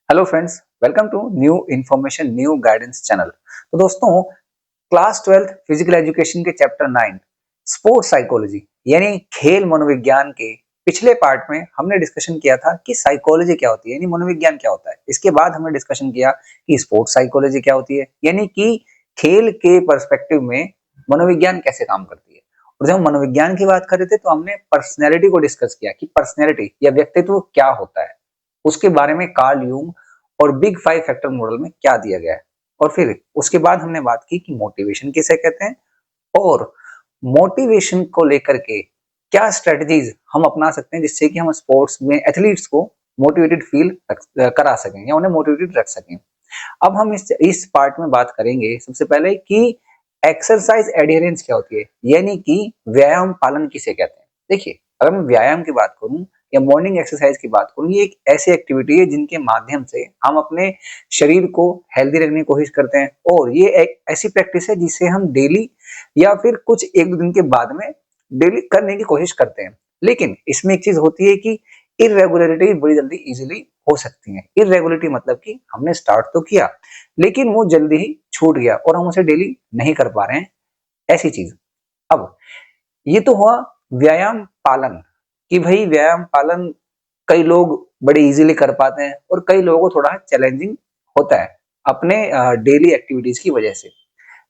Hello friends, welcome to new information new guidance channel. तो दोस्तों, class 12th physical education के chapter 9 sports psychology यानी खेल मनोविज्ञान के पिछले पार्ट में हमने डिस्कशन किया था कि साइकोलॉजी क्या होती है, यानी मनोविज्ञान क्या होता है। इसके बाद हमने डिस्कशन किया कि स्पोर्ट्स साइकोलॉजी क्या होती है, यानी कि खेल के पर्सपेक्टिव में मनोविज्ञान कैसे काम करती है। और जब हम मनोविज्ञान की बात कर रहे थे तो हमने पर्सनैलिटी को डिस्कस किया कि पर्सनैलिटी या व्यक्तित्व क्या होता है, उसके बारे में कार्ल यूंग और बिग 5 फैक्टर मॉडल में क्या दिया गया है। और फिर उसके बाद हमने बात की कि मोटिवेशन किसे कहते हैं और मोटिवेशन को लेकर के क्या स्ट्रेटजीज हम अपना सकते हैं जिससे कि हम स्पोर्ट्स में एथलीट्स को मोटिवेटेड फील करा सकें या उन्हें मोटिवेटेड रख सकें। अब हम इस पार्ट में बात करेंगे सबसे पहले कि एक्सरसाइज एडियरेंस क्या होती है, यानी कि व्यायाम पालन किसे कहते हैं। देखिए, अगर मैं व्यायाम की बात करूं या मॉर्निंग एक्सरसाइज की बात करूं, ये एक ऐसी एक्टिविटी है जिनके माध्यम से हम अपने शरीर को हेल्दी रखने की कोशिश करते हैं। और ये एक ऐसी प्रैक्टिस है जिसे हम डेली या फिर कुछ एक दो दिन के बाद में डेली करने की कोशिश करते हैं। लेकिन इसमें एक चीज होती है कि इरेगुलरिटी बड़ी जल्दी इजीली हो सकती है। इरेगुलरिटी मतलब कि हमने स्टार्ट तो किया लेकिन वो जल्दी ही छूट गया और हम उसे डेली नहीं कर पा रहे हैं, ऐसी चीज। अब ये तो हुआ व्यायाम पालन कि भाई व्यायाम पालन कई लोग बड़े इजीली कर पाते हैं और कई लोगों को थोड़ा चैलेंजिंग होता है अपने डेली एक्टिविटीज की वजह से।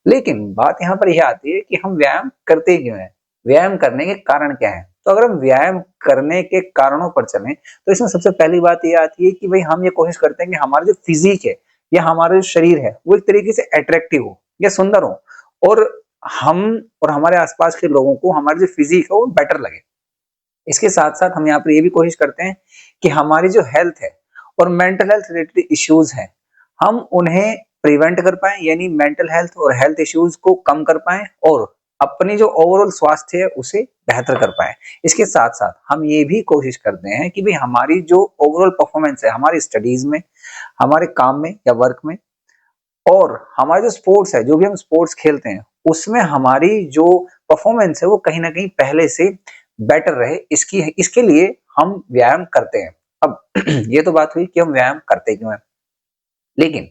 लेकिन बात यहाँ पर यह आती है कि हम व्यायाम करते क्यों हैं, व्यायाम करने के कारण क्या है। तो अगर हम व्यायाम करने के कारणों पर चलें तो इसमें सबसे पहली बात यह आती है कि भाई हम ये कोशिश करते हैं कि हमारा जो फिजिक है या हमारा जो शरीर है वो एक तरीके से अट्रैक्टिव हो या सुंदर हो, और हम और हमारे आसपास के लोगों को हमारी जो फिजिक है वो बेटर लगे। इसके साथ साथ हम यहाँ पर ये भी कोशिश करते हैं कि हमारी जो हेल्थ है और मेंटल हेल्थ रिलेटेड इश्यूज हैं हम उन्हें प्रिवेंट कर पाए, यानी मेंटल हेल्थ और हेल्थ इश्यूज को कम कर पाए और अपनी जो ओवरऑल स्वास्थ्य है उसे बेहतर कर पाए। इसके साथ साथ हम ये भी कोशिश करते हैं कि भाई हमारी जो ओवरऑल परफॉर्मेंस है हमारी स्टडीज में, हमारे काम में या वर्क में, और हमारा जो स्पोर्ट्स है, जो भी हम स्पोर्ट्स खेलते हैं उसमें हमारी जो परफॉर्मेंस है वो कहीं ना कहीं पहले से बेटर रहे, इसके लिए हम व्यायाम करते हैं। अब ये तो बात हुई कि हम व्यायाम करते क्यों हैं, लेकिन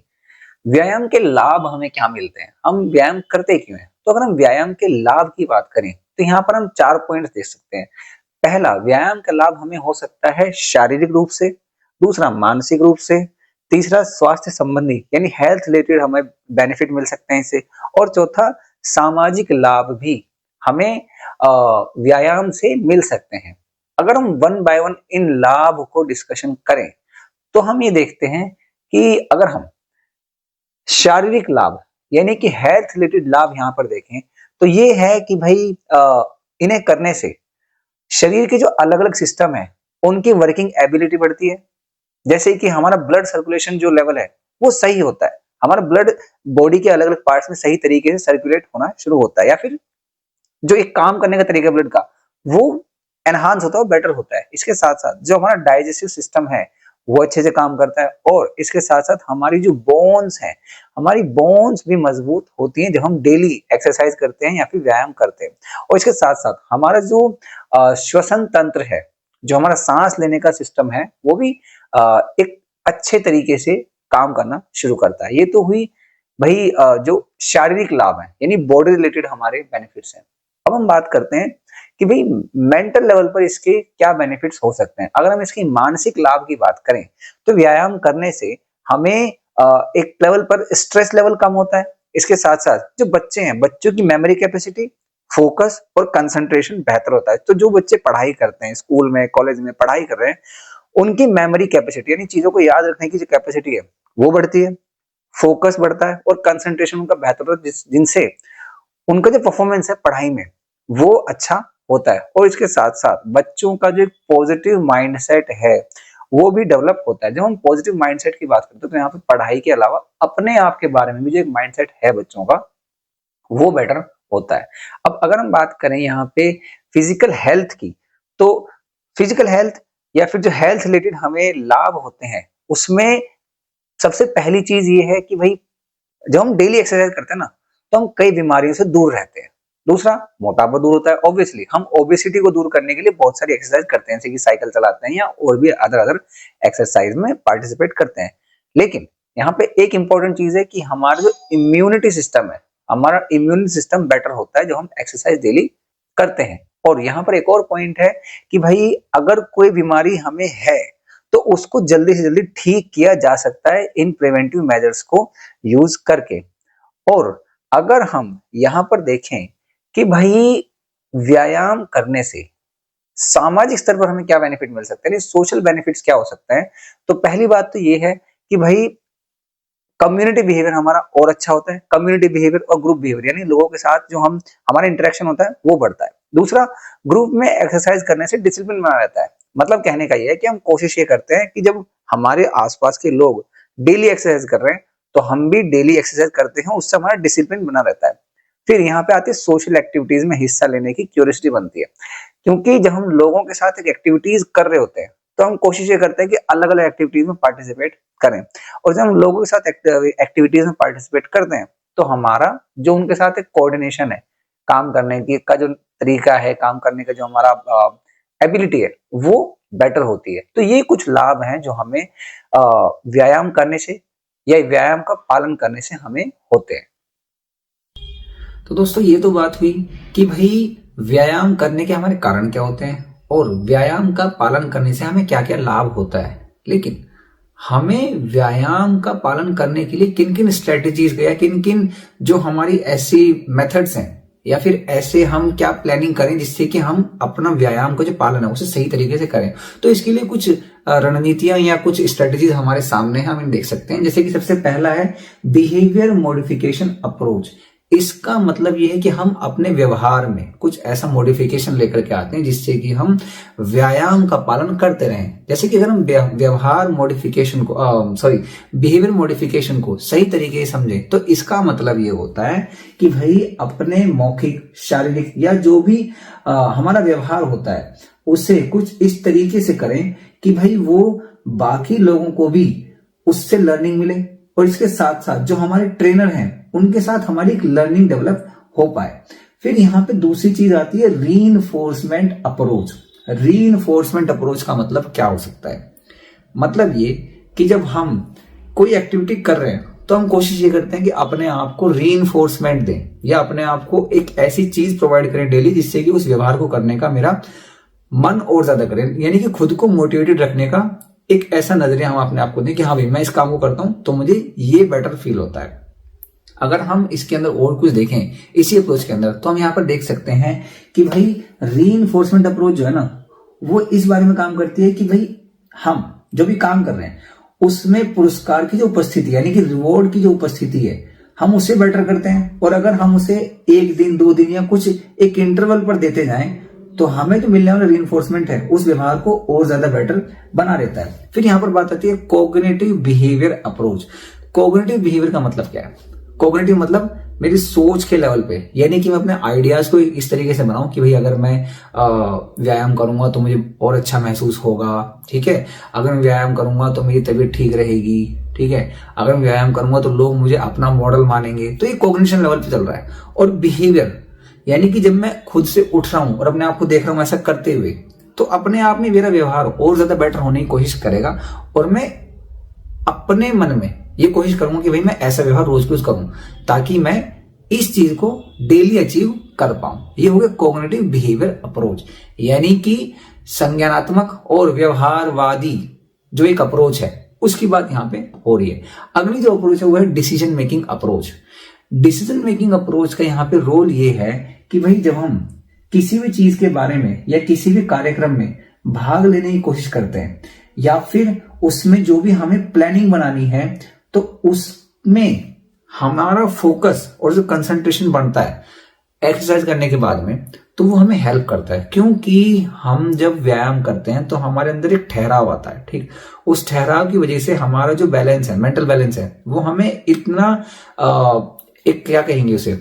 व्यायाम के लाभ हमें क्या मिलते हैं, हम व्यायाम करते क्यों हैं। तो अगर हम व्यायाम के लाभ की बात करें तो यहाँ पर हम 4 पॉइंट्स देख सकते हैं। पहला, व्यायाम का लाभ हमें हो सकता है शारीरिक रूप से, दूसरा मानसिक रूप से, तीसरा स्वास्थ्य संबंधी यानी हेल्थ रिलेटेड हमें बेनिफिट मिल सकते हैं इससे, और चौथा सामाजिक लाभ भी हमें व्यायाम से मिल सकते हैं। अगर हम वन बाय वन इन लाभ को डिस्कशन करें तो हम ये देखते हैं कि अगर हम शारीरिक लाभ यानी कि हेल्थ रिलेटेड लाभ यहाँ पर देखें तो ये है कि भाई इन्हें करने से शरीर के जो अलग अलग सिस्टम है उनकी वर्किंग एबिलिटी बढ़ती है। जैसे कि हमारा ब्लड सर्कुलेशन जो लेवल है वो सही होता है, हमारा ब्लड बॉडी के अलग अलग पार्ट्स में सही तरीके से सर्कुलेट होना शुरू होता है, या फिर जो एक काम करने का तरीका ब्लड का वो एनहांस होता है, बेटर होता है। इसके साथ साथ जो हमारा डाइजेस्टिव सिस्टम है वो अच्छे से काम करता है, और इसके साथ साथ हमारी जो बोन्स हैं, हमारी बोन्स भी मजबूत होती हैं जब हम डेली एक्सरसाइज करते हैं या फिर व्यायाम करते हैं। और इसके साथ साथ हमारा जो श्वसन तंत्र है, जो हमारा सांस लेने का सिस्टम है वो भी एक अच्छे तरीके से काम करना शुरू करता है। ये तो हुई भाई जो शारीरिक लाभ है यानी बॉडी रिलेटेड हमारे बेनिफिट्स हैं। अब हम बात करते हैं कि भाई मेंटल लेवल पर इसके क्या बेनिफिट्स हो सकते हैं। अगर हम इसकी मानसिक लाभ की बात करें तो व्यायाम करने से हमें एक लेवल पर स्ट्रेस लेवल कम होता है। इसके साथ साथ जो बच्चे हैं, बच्चों की मेमोरी कैपेसिटी, फोकस और कंसंट्रेशन बेहतर होता है। तो जो बच्चे पढ़ाई करते हैं, स्कूल में कॉलेज में पढ़ाई कर रहे हैं, उनकी मेमोरी कैपेसिटी यानी चीजों को याद रखने की जो कैपेसिटी है वो बढ़ती है, फोकस बढ़ता है और कंसंट्रेशन उनका बेहतर होता है, जिनसे उनका जो परफॉर्मेंस है पढ़ाई में वो अच्छा होता है। और इसके साथ साथ बच्चों का जो एक पॉजिटिव माइंडसेट है वो भी डेवलप होता है। जब हम पॉजिटिव माइंडसेट की बात करते हैं तो यहाँ पे पढ़ाई के अलावा अपने आप के बारे में भी जो एक माइंडसेट है बच्चों का वो बेटर होता है। अब अगर हम बात करें यहाँ पे फिजिकल हेल्थ की, तो फिजिकल हेल्थ या फिर जो हेल्थ रिलेटेड हमें लाभ होते हैं उसमें सबसे पहली चीज ये है कि भाई जब हम डेली एक्सरसाइज करते हैं ना तो हम कई बीमारियों से दूर रहते हैं। दूसरा, मोटापा दूर होता है। ऑब्वियसली हम ओबेसिटी को दूर करने के लिए बहुत सारी एक्सरसाइज करते हैं, जैसे कि साइकिल चलाते हैं या और भी अदर अदर एक्सरसाइज में पार्टिसिपेट करते हैं। लेकिन यहाँ पे एक इंपॉर्टेंट चीज है कि हमारा जो इम्यूनिटी सिस्टम है, हमारा इम्यून सिस्टम बेटर होता है जब हम एक्सरसाइज डेली करते हैं। और यहाँ पर एक और पॉइंट है कि भाई अगर कोई बीमारी हमें है तो उसको जल्दी से जल्दी ठीक किया जा सकता है इन प्रिवेंटिव मेजर्स को यूज करके। और अगर हम यहाँ पर देखें कि भाई व्यायाम करने से सामाजिक स्तर पर हमें क्या बेनिफिट मिल सकते हैं, सोशल बेनिफिट्स क्या हो सकते हैं, तो पहली बात तो ये है कि भाई कम्युनिटी बिहेवियर हमारा और अच्छा होता है। कम्युनिटी बिहेवियर और ग्रुप बिहेवियर यानी लोगों के साथ जो हम हमारा इंटरेक्शन होता है वो बढ़ता है। दूसरा, ग्रुप में एक्सरसाइज करने से डिसिप्लिन बना रहता है। मतलब कहने का ये है कि हम कोशिश ये करते हैं कि जब हमारे आसपास के लोग डेली एक्सरसाइज कर रहे हैं तो हम भी डेली एक्सरसाइज करते हैं, उससे हमारा डिसिप्लिन बना रहता है। फिर यहाँ पे आती है सोशल एक्टिविटीज में हिस्सा लेने की क्यूरियोसिटी बनती है, क्योंकि जब हम लोगों के साथ एक एक्टिविटीज कर रहे होते हैं तो हम कोशिश ये करते हैं कि अलग अलग एक्टिविटीज में पार्टिसिपेट करें। और जब हम लोगों के साथ एक्टिविटीज में पार्टिसिपेट करते हैं तो हमारा जो उनके साथ एक कोऑर्डिनेशन है, काम करने की का जो तरीका है, काम करने का जो हमारा एबिलिटी है वो बेटर होती है। तो ये कुछ लाभ हैं जो हमें व्यायाम करने से या व्यायाम का पालन करने से हमें होते हैं। तो दोस्तों ये तो बात हुई कि भाई व्यायाम करने के हमारे कारण क्या होते हैं और व्यायाम का पालन करने से हमें क्या क्या लाभ होता है। लेकिन हमें व्यायाम का पालन करने के लिए किन किन स्ट्रेटेजीज या किन किन जो हमारी ऐसी मेथड्स हैं या फिर ऐसे हम क्या प्लानिंग करें जिससे कि हम अपना व्यायाम का जो पालन है उसे सही तरीके से करें। तो इसके लिए कुछ रणनीतियां या कुछ स्ट्रेटेजीज हमारे सामने हैं, हम इन देख सकते हैं। जैसे कि सबसे पहला है बिहेवियर मॉडिफिकेशन अप्रोच। इसका मतलब यह है कि हम अपने व्यवहार में कुछ ऐसा मॉडिफिकेशन लेकर के आते हैं जिससे कि हम व्यायाम का पालन करते रहें। जैसे कि अगर हम व्यवहार मॉडिफिकेशन को बिहेवियर मॉडिफिकेशन को सही तरीके से समझें तो इसका मतलब ये होता है कि भाई अपने मौखिक, शारीरिक या जो भी हमारा व्यवहार होता है उसे कुछ इस तरीके से करें कि भाई वो बाकी लोगों को भी उससे लर्निंग मिले और इसके साथ साथ जो हमारे ट्रेनर हैं उनके साथ हमारी एक लर्निंग डेवलप हो पाए। फिर यहाँ पे दूसरी चीज आती है रीइंफोर्समेंट अप्रोच। रीइंफोर्समेंट अप्रोच का मतलब क्या हो सकता है? मतलब ये कि जब हम कोई एक्टिविटी कर रहे हैं तो हम कोशिश ये करते हैं कि अपने आप को रीइंफोर्समेंट दें या अपने आप को एक ऐसी चीज प्रोवाइड करें डेली जिससे कि उस व्यवहार को करने का मेरा मन और ज्यादा करें, यानी कि खुद को मोटिवेटेड रखने का एक ऐसा नजरिया हम अपने आप को दें कि हाँ भाई मैं इस काम को करता हूं तो मुझे ये बेटर फील होता है। अगर हम इसके अंदर और कुछ देखें इसी अप्रोच के अंदर तो हम यहाँ पर देख सकते हैं कि भाई रीइंफोर्समेंट अप्रोच जो है ना वो इस बारे में काम करती है कि भाई हम जो भी काम कर रहे हैं उसमें पुरस्कार की जो उपस्थिति यानी कि रिवॉर्ड की जो उपस्थिति है हम उसे बेटर करते हैं। और अगर हम उसे 1 दिन 2 दिन या कुछ एक इंटरवल पर देते जाएं तो हमें जो मिलने वाला रीइंफोर्समेंट है उस व्यवहार को और ज्यादा बेटर बना रहता है। फिर यहां पर बात आती है cognitive behaviour approach. Cognitive behaviour का मतलब क्या है? कोग्निटिव मतलब मेरी सोच के लेवल पे, यानी कि मैं अपने आइडियाज को इस तरीके से बनाऊं कि भाई अगर मैं व्यायाम करूंगा तो मुझे और अच्छा महसूस होगा, ठीक है। अगर मैं व्यायाम करूंगा तो मेरी तबीयत ठीक रहेगी, ठीक है। अगर मैं व्यायाम करूंगा तो लोग मुझे अपना मॉडल मानेंगे। तो ये कोग्निशन लेवल पे चल रहा है। और बिहेवियर यानी कि जब मैं खुद से उठ रहा हूं और अपने आप को देख रहा हूं ऐसा करते हुए तो अपने आप में मेरा व्यवहार और ज्यादा बेटर होने की कोशिश करेगा और मैं अपने मन में ये कोशिश करूंगा कि भाई मैं ऐसा व्यवहार रोज रोज करूं ताकि मैं इस चीज को डेली अचीव कर पाऊं। ये हो गया कोग्निटिव बिहेवियर अप्रोच, यानी कि संज्ञानात्मक और व्यवहारवादी जो एक अप्रोच है उसकी बात यहां पे हो रही है। अगली जो अप्रोच है वो है decision making approach. Decision making approach का यहाँ पे रोल ये है कि भाई जब हम किसी भी चीज के बारे में या किसी भी कार्यक्रम में भाग लेने की कोशिश करते हैं या फिर उसमें जो भी हमें प्लानिंग बनानी है तो उसमें हमारा फोकस और जो कंसंट्रेशन बनता है एक्सरसाइज करने के बाद में तो वो हमें हेल्प करता है। क्योंकि हम जब व्यायाम करते हैं तो हमारे अंदर एक ठहराव आता है, ठीक। उस ठहराव की वजह से हमारा जो बैलेंस है, मेंटल बैलेंस है, वो हमें इतना एक क्या कहेंगे उसे,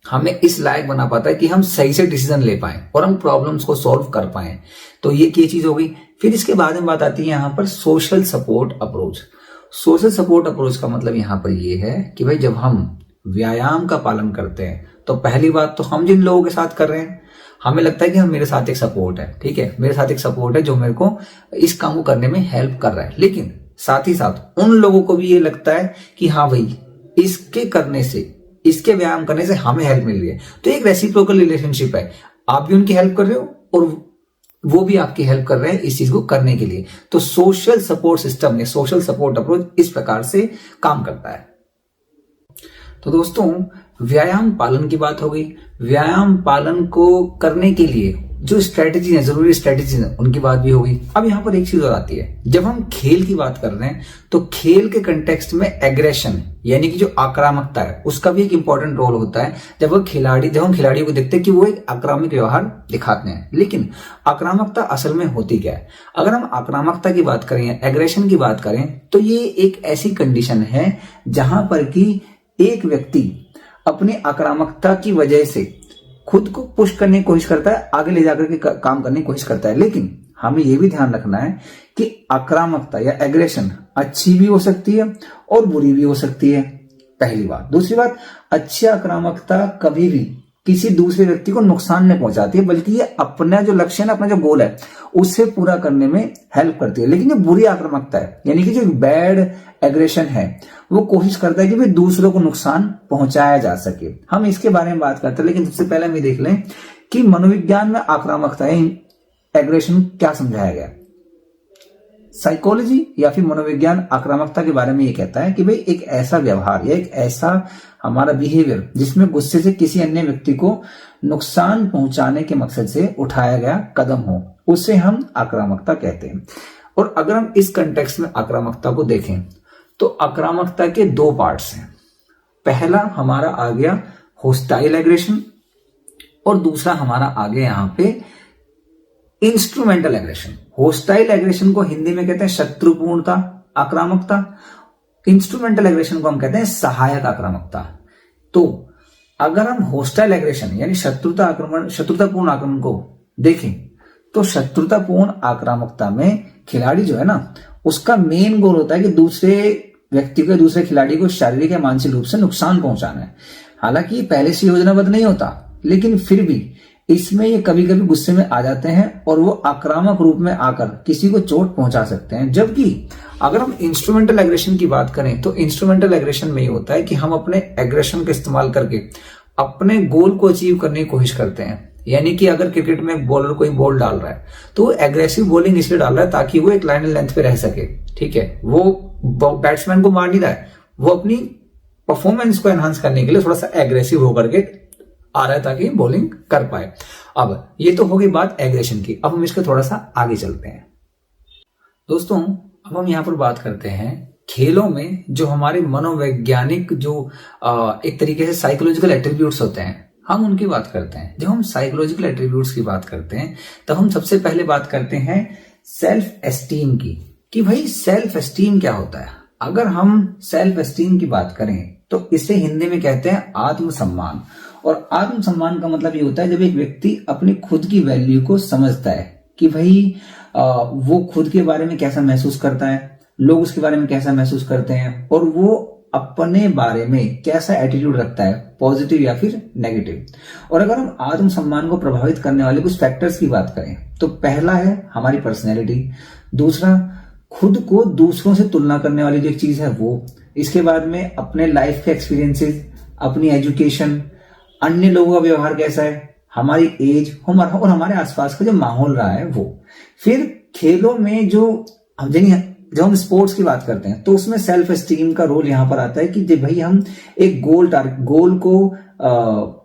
हमें इस लायक बना पाता है कि हम सही से डिसीजन ले पाए और हम प्रॉब्लम्स को सॉल्व कर पाए। तो ये चीज हो गई। फिर इसके बाद में बात आती है यहाँ पर social support approach. Social support approach का मतलब यहाँ पर ये है कि भाई जब हम व्यायाम का पालन करते हैं तो पहली बात तो हम जिन लोगों के साथ कर रहे हैं हमें लगता है कि हम मेरे साथ एक सपोर्ट है, ठीक है, मेरे साथ एक सपोर्ट है जो मेरे को इस काम को करने में हेल्प कर रहा है। लेकिन साथ ही साथ उन लोगों को भी ये लगता है कि हाँ भाई, इसके करने से, इसके व्यायाम करने से हमें हेल्प मिल रही है। तो एक रेसिप्रोकल रिलेशनशिप है, आप भी उनकी हेल्प कर रहे हो और वो भी आपकी हेल्प कर रहे हैं इस चीज को करने के लिए। तो सोशल सपोर्ट सिस्टम या सोशल सपोर्ट अप्रोच इस प्रकार से काम करता है। तो दोस्तों, व्यायाम पालन की बात हो गई। व्यायाम पालन को करने के लिए जो स्ट्रेटेजी है, जरूरी स्ट्रेटेजी है, उनकी बात भी हो गई। अब यहां पर एक चीज और आती है, जब हम खेल की बात कर रहे हैं तो खेल के कंटेक्स्ट में एग्रेशन यानी कि जो आक्रामकता है उसका भी एक इंपॉर्टेंट रोल होता है। जब हम खिलाड़ियों को देखते हैं कि वो एक आक्रामक व्यवहार दिखाते हैं, लेकिन आक्रामकता असल में होती क्या है? अगर हम आक्रामकता की बात करें, एग्रेशन की बात करें, तो ये एक ऐसी कंडीशन है जहां पर कि एक व्यक्ति अपनी आक्रामकता की वजह से खुद को पुश करने की कोशिश करता है, आगे ले जाकर के काम करने की कोशिश करता है। लेकिन हमें यह भी ध्यान रखना है कि आक्रामकता या एग्रेशन अच्छी भी हो सकती है और बुरी भी हो सकती है, पहली बात। दूसरी बात, अच्छी आक्रामकता कभी भी किसी दूसरे व्यक्ति को नुकसान नहीं पहुंचाती है, बल्कि ये अपना जो लक्ष्य है ना, अपना जो गोल है, उसे पूरा करने में हेल्प करती है। लेकिन जो बुरी आक्रामकता है, यानी कि जो बैड एग्रेशन है, वो कोशिश करता है कि भाई दूसरों को नुकसान पहुंचाया जा सके। हम इसके बारे में बात करते हैं, लेकिन सबसे पहले हम ये देख लें कि मनोविज्ञान में आक्रामकता एग्रेशन क्या समझाया गया। साइकोलॉजी या फिर मनोविज्ञान आक्रामकता के बारे में ये कहता है कि भाई एक ऐसा व्यवहार या एक ऐसा हमारा बिहेवियर जिसमें गुस्से से किसी अन्य व्यक्ति को नुकसान पहुंचाने के मकसद से उठाया गया कदम हो, उसे हम आक्रामकता कहते हैं। और अगर हम इस कंटेक्स्ट में आक्रामकता को देखें तो आक्रामकता के दो पार्ट्स हैं। पहला हमारा आ गया होस्टाइल एग्रेशन और दूसरा हमारा आ गया यहां पे इंस्ट्रूमेंटल एग्रेशन। होस्टाइल एग्रेशन को हिंदी में कहते हैं शत्रुपूर्णता आक्रामकता, इंस्ट्रूमेंटल एग्रेशन को हम कहते हैं सहायक आक्रामकता। तो अगर हम होस्टाइल एग्रेशन यानी शत्रुतापूर्ण आक्रमण को देखें तो शत्रुतापूर्ण आक्रामकता में खिलाड़ी जो है ना, उसका मेन गोल होता है कि दूसरे व्यक्ति को, दूसरे खिलाड़ी को शारीरिक या मानसिक रूप से नुकसान पहुंचाना है। हालांकि पहले से योजनाबद्ध नहीं होता, लेकिन फिर भी इसमें ये कभी कभी गुस्से में आ जाते हैं और वो आक्रामक रूप में आकर किसी को चोट पहुंचा सकते हैं। जबकि अगर हम इंस्ट्रूमेंटल एग्रेशन की बात करें तो इंस्ट्रूमेंटल एग्रेशन में ये होता है कि हम अपने एग्रेशन का इस्तेमाल करके अपने गोल को अचीव करने की कोशिश करते हैं। यानी कि अगर क्रिकेट में बॉलर कोई बॉल डाल रहा है तो वो एग्रेसिव बॉलिंग इसलिए डाल रहा है ताकि वो एक लाइन लेंथ पे रह सके, ठीक है। वो बैट्समैन को मार नहीं रहा है, वो अपनी परफॉर्मेंस को एनहांस करने के लिए थोड़ा सा एग्रेसिव होकर के आ रहा है ताकि बॉलिंग कर पाए। अब ये तो हो गई बात एग्रेशन की। अब हम इसके थोड़ा सा आगे चलते हैं। दोस्तों, अब हम यहां पर बात करते हैं खेलों में जो हमारे मनोवैज्ञानिक जो एक तरीके से साइकोलॉजिकल एट्रीब्यूट्स होते हैं, हम उनकी बात करते हैं। जब हम साइकोलॉजिकल एट्रीब्यूट्स की बात करते हैं तो हम सबसे पहले बात करते हैं सेल्फ एस्टीम की, कि भाई सेल्फ एस्टीम क्या होता है। अगर हम सेल्फ एस्टीम की बात करें तो इसे हिंदी में कहते हैं आत्मसम्मान। और आत्मसम्मान का मतलब ये होता है जब एक व्यक्ति अपनी खुद की वैल्यू को समझता है कि भाई वो खुद के बारे में कैसा महसूस करता है, लोग उसके बारे में कैसा महसूस करते हैं, और वो अपने बारे में कैसा एटीट्यूड रखता है, पॉजिटिव या फिर नेगेटिव। और अगर हम आत्मसम्मान को प्रभावित करने वाले कुछ फैक्टर्स की बात करें तो पहला है हमारी पर्सनैलिटी, दूसरा खुद को दूसरों से तुलना करने वाली जो एक चीज है वो, इसके बाद में अपने लाइफ के एक्सपीरियंसेस, अपनी एजुकेशन, अन्य लोगों का व्यवहार कैसा है, हमारी एज और हमारे आसपास का जो माहौल रहा है वो। फिर खेलों में जब हम स्पोर्ट्स की बात करते हैं तो उसमें सेल्फ एस्टीम का रोल यहां पर आता है कि जब भाई हम एक गोल को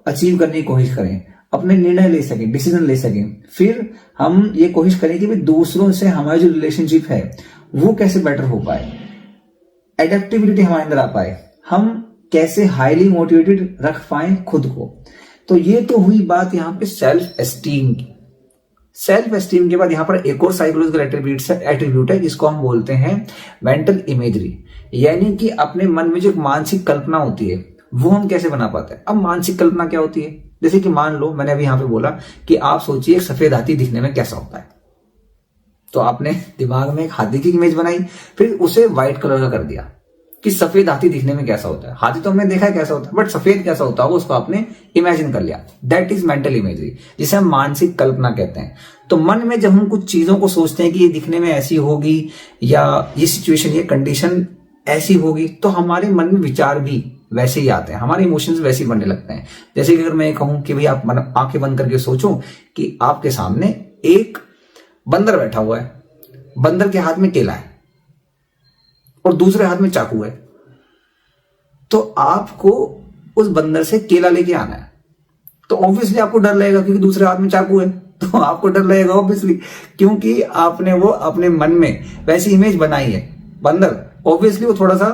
अचीव करने की कोशिश करें, अपने निर्णय ले सकें, डिसीजन ले सकें। फिर हम ये कोशिश करें कि भाई दूसरों से हमारा जो रिलेशनशिप है वो कैसे बेटर हो पाए, एडेप्टिबिलिटी हमारे अंदर आ पाए, हम कैसे हाईली मोटिवेटेड रख पाए खुद को। तो ये तो हुई बात यहां पे सेल्फ एस्टीम की। सेल्फ एस्टीम के बाद यहां पर एक और साइकोलॉजिकल एट्रीब्यूट है जिसको हम बोलते हैं मेंटल इमेजरी, यानी कि अपने मन में जो एक मानसिक कल्पना होती है वो हम कैसे बना पाते हैं। अब मानसिक कल्पना क्या होती है, जैसे कि मान लो मैंने अभी यहां पे बोला कि आप सोचिए एक सफेद हाथी दिखने में कैसा होता है, तो आपने दिमाग में एक हाथी की इमेज बनाई, फिर उसे व्हाइट कलर का कर दिया कि सफेद हाथी दिखने में कैसा होता है। हाथी तो हमने देखा है कैसा होता है, बट सफेद कैसा होता है वो उसको आपने इमेजिन कर लिया। दैट इज मेंटल इमेजरी, जिसे हम मानसिक कल्पना कहते हैं। तो मन में जब हम कुछ चीजों को सोचते हैं कि ये दिखने में ऐसी होगी या ये सिचुएशन, ये कंडीशन ऐसी होगी, तो हमारे मन में विचार भी वैसे ही आते हैं, हमारे इमोशंस वैसे ही बनने लगते हैं। जैसे कि अगर मैं कहूं कि भाई आप आंखें बंद करके सोचो कि आपके सामने एक बंदर बैठा हुआ है, बंदर के हाथ में केला है और दूसरे हाथ में चाकू है, तो आपको उस बंदर से केला लेके आना है। तो ऑब्वियसली आपको डर लगेगा क्योंकि दूसरे हाथ में चाकू है, तो आपको डर लगेगा ऑब्वियसली, क्योंकि आपने वो अपने मन में वैसी इमेज बनाई है। बंदर ऑब्वियसली वो थोड़ा सा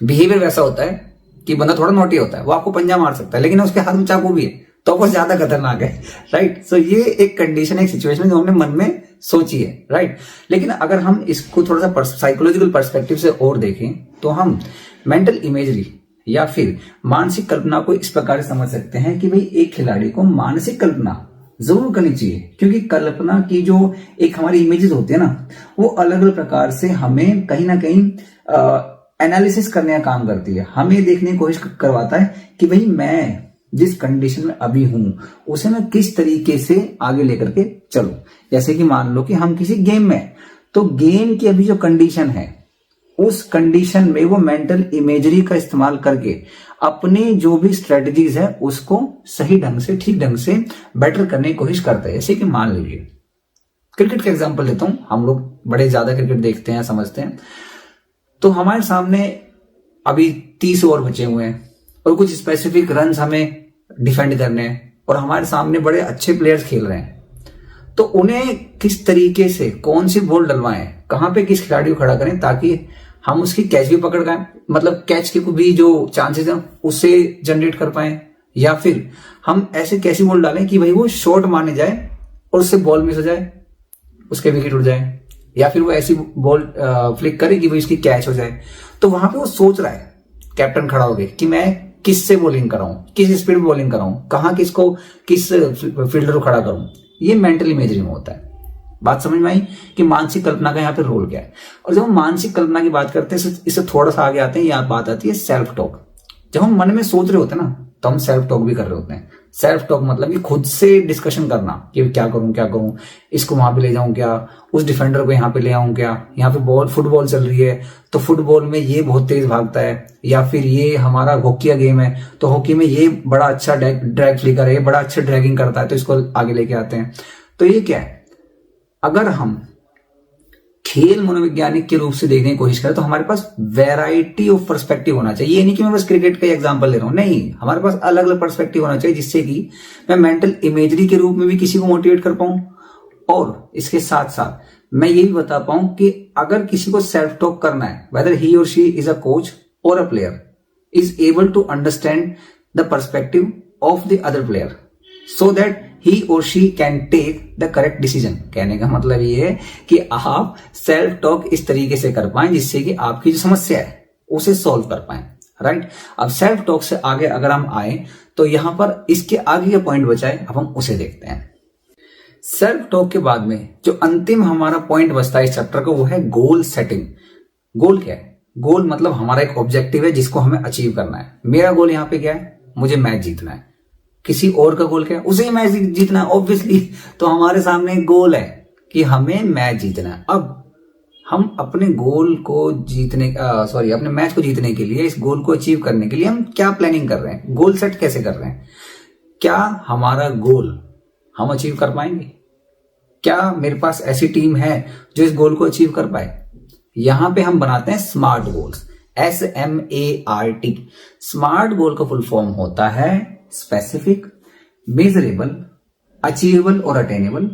बिहेवियर वैसा होता है कि बंदर थोड़ा नोटी होता है, वो आपको पंजा मार सकता है, लेकिन उसके हाथ में चाकू भी है तो वो ज्यादा खतरनाक है, राइट। सो ये एक कंडीशन, एक सिचुएशन जो हमने मन में सोची है, राइट। लेकिन अगर हम इसको थोड़ा सा साइकोलॉजिकल पर्सपेक्टिव से और देखें तो हम मेंटल इमेजरी या फिर मानसिक कल्पना को इस प्रकार से समझ सकते हैं कि भाई एक खिलाड़ी को मानसिक कल्पना जरूर करनी चाहिए, क्योंकि कल्पना की जो एक हमारी इमेजेस होती है ना, वो अलग अलग प्रकार से हमें कहीं ना कहीं एनालिसिस करने का काम करती है। हमें देखने की कोशिश करवाता है कि भाई मैं जिस कंडीशन में अभी हूं उसे मैं किस तरीके से आगे लेकर के चलूं। जैसे कि मान लो कि हम किसी गेम में, तो गेम की अभी जो कंडीशन है उस कंडीशन में वो मेंटल इमेजरी का इस्तेमाल करके अपने जो भी स्ट्रेटजीज है उसको सही ढंग से, ठीक ढंग से बेटर करने की कोशिश करता है। जैसे कि मान लीजिए क्रिकेट का एग्जांपल लेता हूं, हम लोग बड़े ज्यादा क्रिकेट देखते हैं, समझते हैं, तो हमारे सामने अभी 30 ओवर बचे हुए हैं और कुछ स्पेसिफिक रन्स हमें डिफेंड करने हैं और हमारे सामने बड़े अच्छे प्लेयर्स खेल रहे हैं, तो उन्हें किस तरीके से कौन सी बॉल डलवाएं, कहां पे किस खिलाड़ी को खड़ा करें ताकि हम उसकी कैच भी पकड़ पाए, मतलब कैच के भी जो चांसेस हैं उसे जनरेट कर पाए, या फिर हम ऐसे कैसी बॉल डालें कि भाई वो शॉट मारने जाए और उससे बॉल मिस हो जाए, उसके विकेट उड़ जाए, या फिर वो ऐसी बॉल फ्लिक करे कि भाई उसकी कैच हो जाए। तो वहां पे वो सोच रहा है कैप्टन खड़ा हो गया कि मैं किससे बॉलिंग कराऊं, किस स्पीड में बॉलिंग कराऊं, कहां किसको, किस फील्डर को खड़ा करूं। ये मेंटल इमेजरी में होता है। बात समझ में आई कि मानसिक कल्पना का यहाँ पे रोल क्या है। और जब हम मानसिक कल्पना की बात करते हैं इससे थोड़ा सा आगे आते हैं, यहाँ बात आती है सेल्फ टॉक। जब हम मन में सोच रहे होते हैं ना तो हम सेल्फ टॉक भी कर रहे होते हैं। सेल्फ टॉक मतलब कि खुद से डिस्कशन करना कि क्या करूं, इसको वहां पे ले जाऊं क्या, उस डिफेंडर को यहाँ पे ले आऊं क्या, यहाँ पे फुटबॉल चल रही है तो फुटबॉल में ये बहुत तेज भागता है, या फिर ये हमारा हॉकी का गेम है तो हॉकी में ये बड़ा अच्छा ड्रैग फ्लिकर है, बड़ा अच्छा ड्रैगिंग करता है तो इसको आगे लेके आते हैं। तो ये क्या है, अगर हम खेल मनोवैज्ञानिक के रूप से देखने की कोशिश करें तो हमारे पास वैरायटी ऑफ पर्सपेक्टिव होना चाहिए। ये नहीं कि मैं बस क्रिकेट का एग्जांपल ले रहा हूं, नहीं, हमारे पास अलग अलग पर्सपेक्टिव होना चाहिए जिससे कि मैं मेंटल इमेजरी के रूप में भी किसी को मोटिवेट कर पाऊं और इसके साथ साथ मैं ये भी बता पाऊं कि अगर किसी को सेल्फ टॉक करना है, वेदर ही और शी इज अ कोच और a player, is able to understand the perspective of the other player so that he और she can take the correct decision. कहने का मतलब ये है कि आप सेल्फ टॉक इस तरीके से कर पाएं जिससे कि आपकी जो समस्या है उसे सॉल्व कर पाएं, राइट। अब सेल्फ टॉक से आगे अगर हम आए तो यहां पर इसके आगे का पॉइंट बचा है, अब हम उसे देखते हैं। सेल्फ टॉक के बाद में जो अंतिम हमारा पॉइंट बचता है इस चैप्टर का वो है गोल सेटिंग। गोल क्या है? गोल मतलब हमारा एक ऑब्जेक्टिव है जिसको हमें अचीव करना है। मेरा गोल यहाँ पे क्या है, मुझे मैच जीतना है। किसी और का गोल क्या है, उसे ही मैच जीतना है ऑब्वियसली। तो हमारे सामने एक गोल है कि हमें मैच जीतना है। अब हम अपने गोल को जीतने अपने मैच को जीतने के लिए, इस गोल को अचीव करने के लिए हम क्या प्लानिंग कर रहे हैं, गोल सेट कैसे कर रहे हैं, क्या हमारा गोल हम अचीव कर पाएंगे, क्या मेरे पास ऐसी टीम है जो इस गोल को अचीव कर पाए। यहां पे हम बनाते हैं स्मार्ट गोल्स, SMART। स्मार्ट गोल का फुल फॉर्म होता है स्पेसिफिक, मेजरेबल, अचीवेबल और attainable,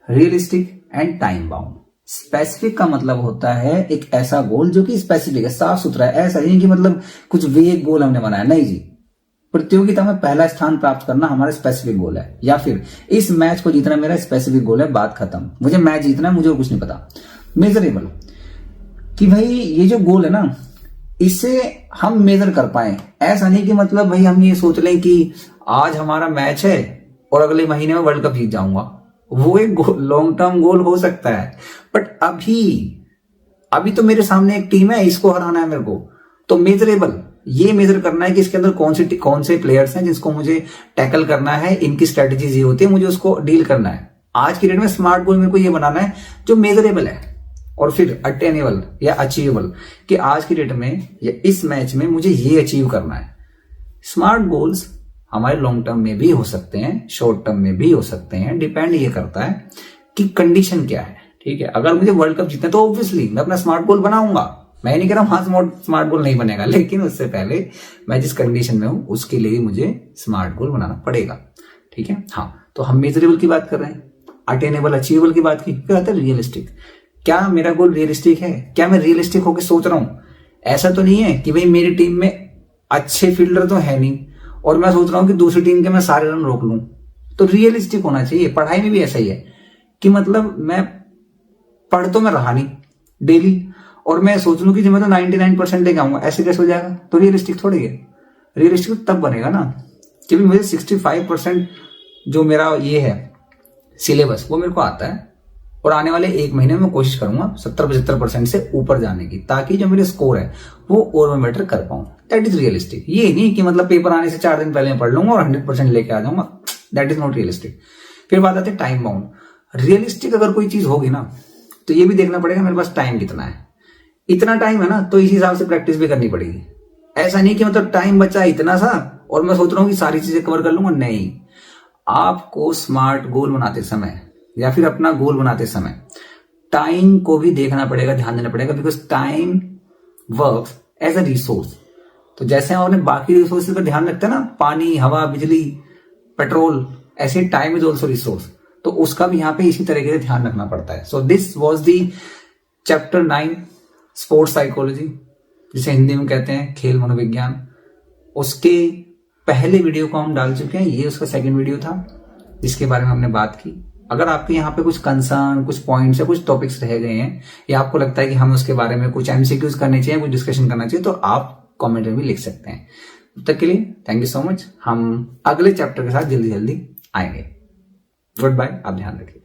realistic and time bound. Specific का मतलब होता है एक ऐसा गोल जो कि स्पेसिफिक है, साफ सुथरा है। ऐसा नहीं कि मतलब कुछ वेग गोल हमने बनाया, नहीं जी। प्रतियोगिता में पहला स्थान प्राप्त करना हमारा स्पेसिफिक गोल है, या फिर इस मैच को जीतना मेरा स्पेसिफिक गोल है, बात खत्म। मुझे मैच जीतना है, मुझे कुछ नहीं पता। मेजरेबल कि भाई ये जो गोल है ना इसे हम मेजर कर पाए। ऐसा नहीं कि मतलब भाई हम ये सोच लें कि आज हमारा मैच है और अगले महीने में वर्ल्ड कप जीत जाऊंगा। वो एक लॉन्ग टर्म गोल हो सकता है, बट अभी तो मेरे सामने एक टीम है, इसको हराना है मेरे को। तो मेजरेबल ये मेजर करना है कि इसके अंदर कौन से प्लेयर्स हैं जिसको मुझे टैकल करना है, इनकी स्ट्रेटेजीज ये होती है, मुझे उसको डील करना है। आज की डेट में स्मार्ट गोल मेरे को ये बनाना है जो मेजरेबल है और फिर अटेनेबल या अचीवेबल, कि आज की डेट में या इस मैच में मुझे ये अचीव करना है। स्मार्ट गोल्स हमारे लॉन्ग टर्म में भी हो सकते हैं, शॉर्ट टर्म में भी हो सकते हैं, डिपेंड ये करता है कि कंडीशन क्या है। ठीक है, अगर मुझे वर्ल्ड कप जीतना है तो ऑब्वियसली मैं अपना स्मार्ट गोल बनाऊंगा, मैं नहीं कह रहा हूं हाँ स्मार्ट गोल नहीं बनेगा, लेकिन उससे पहले मैं जिस कंडीशन में हूं उसके लिए मुझे स्मार्ट गोल बनाना पड़ेगा। ठीक है, हाँ, तो हम मेजरेबल की बात कर रहे हैं, अटेनेबल अचीवेबल की बात की, फिर आता है रियलिस्टिक। क्या मेरा गोल रियलिस्टिक है? क्या मैं रियलिस्टिक होकर सोच रहा हूं? ऐसा तो नहीं है कि भाई मेरी टीम में अच्छे फील्डर तो है नहीं और मैं सोच रहा हूं कि दूसरी टीम के मैं सारे रन रोक लूं। तो रियलिस्टिक होना चाहिए। पढ़ाई में भी ऐसा ही है कि मतलब मैं पढ़ तो मैं रहा नहीं डेली और मैं सोच लूं कि मैं तो 99% लेके आऊंगा, ऐसे कैसे हो जाएगा? तो रियलिस्टिक थोड़ी है। रियलिस्टिक तब बनेगा ना कि मुझे 65% जो मेरा ये है सिलेबस वो मेरे को आता है और आने वाले एक महीने में कोशिश करूंगा 70-75% से ऊपर जाने की, ताकि जो मेरे स्कोर है वो और मैं बेटर कर पाऊं। That is realistic. ये नहीं कि मतलब पेपर आने से 4 दिन पहले मैं पढ़ लूंगा और 100% लेके आ जाऊंगा, दैट इज नॉट रियलिस्टिक। फिर बात आती है टाइम बाउंड। रियलिस्टिक अगर कोई चीज होगी ना तो ये भी देखना पड़ेगा मेरे पास टाइम कितना है। इतना टाइम है ना तो इस हिसाब से प्रैक्टिस भी करनी पड़ेगी। ऐसा नहीं कि मतलब टाइम बचा इतना सा और मैं सोच रहा हूँ कि सारी चीजें कवर कर लूंगा, नहीं। आपको स्मार्ट गोल बनाते समय या फिर अपना गोल बनाते समय टाइम को भी देखना पड़ेगा, ध्यान देना पड़ेगा, because time works as a resource. तो जैसे हम अपने बाकी रिसोर्सेज पर ध्यान रखते हैं ना, पानी, हवा, बिजली, पेट्रोल, ऐसे टाइम इज ऑल्सो रिसोर्स, तो उसका भी यहाँ पे इसी तरीके से ध्यान रखना पड़ता है। So this was the chapter 9 sports psychology, जिसे हिंदी में कहते हैं खेल मनोविज्ञान। उसके पहले वीडियो को हम डाल चुके हैं, ये उसका सेकंड वीडियो था जिसके बारे में हमने बात की। अगर आपके यहाँ पे कुछ कंसर्न, कुछ पॉइंट्स या कुछ टॉपिक्स रह गए हैं या आपको लगता है कि हमें उसके बारे में कुछ एमसीक्यूज करने चाहिए, कुछ डिस्कशन करना चाहिए, तो आप कमेंट में भी लिख सकते हैं। तब तक के लिए थैंक यू सो मच। हम अगले चैप्टर के साथ जल्दी जल्दी आएंगे। गुड बाय, आप ध्यान रखिए।